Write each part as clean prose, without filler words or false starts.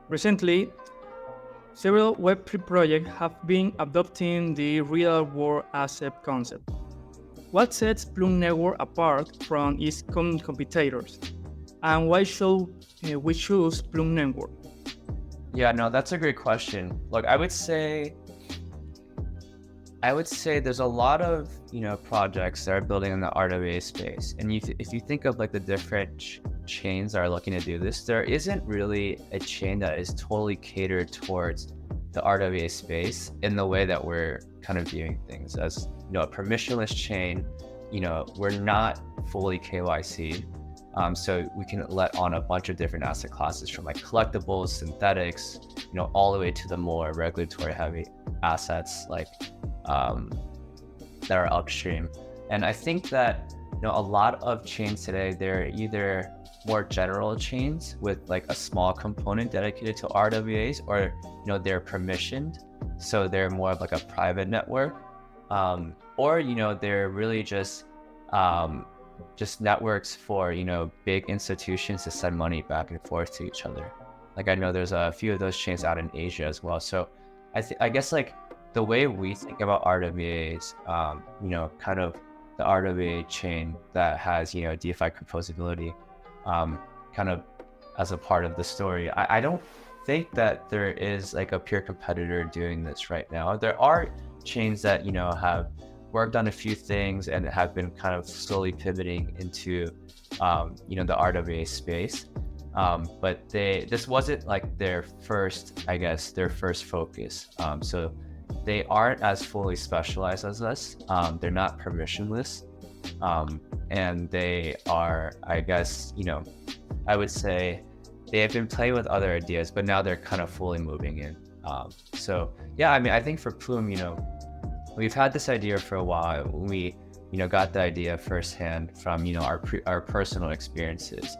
Recently, several Web3 projects have been adopting the real-world asset concept. What sets Plume Network apart from its competitors, and why should we choose Plume Network? Yeah, no, that's a great question. Look, I would say there's a lot of projects that are building in the RWA space, and if you think of like the different chains that are looking to do this, there isn't really a chain that is totally catered towards the RWA space in the way that we're kind of viewing things as a permissionless chain. We're not fully KYC. So we can let on a bunch of different asset classes from like collectibles, synthetics, all the way to the more regulatory heavy assets like that are upstream. And I think that a lot of chains today, they're either more general chains with like a small component dedicated to RWAs, or they're permissioned, so they're more of like a private network, or they're really just networks for big institutions to send money back and forth to each other. Like I know there's a few of those chains out in Asia as well. So I guess like the way we think about RWAs, kind of the RWA chain that has DeFi composability, kind of as a part of the story. I don't think that there is like a pure competitor doing this right now. There are chains that have worked on a few things and have been kind of slowly pivoting into the RWA space, but this wasn't like their first focus. So they aren't as fully specialized as us. They're not permissionless, and they are, I would say they have been playing with other ideas, but now they're kind of fully moving in. So yeah, I think for Plume, we've had this idea for a while. We, got the idea firsthand from, our personal experiences.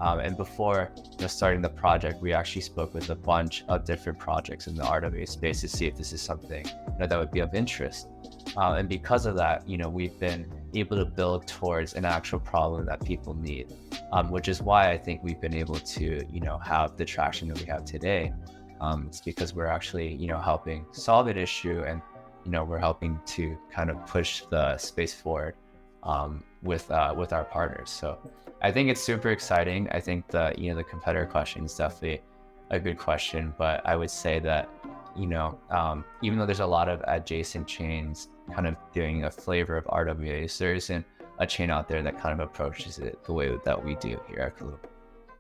And before starting the project, we actually spoke with a bunch of different projects in the RWA space to see if this is something that would be of interest. And because of that, we've been able to build towards an actual problem that people need, which is why I think we've been able to, have the traction that we have today. It's because we're actually, helping solve an issue, and we're helping to kind of push the space forward with our partners. So I think it's super exciting. I think the competitor question is definitely a good question, but I would say that even though there's a lot of adjacent chains kind of doing a flavor of RWAs, there isn't a chain out there that kind of approaches it the way that we do here at Plume.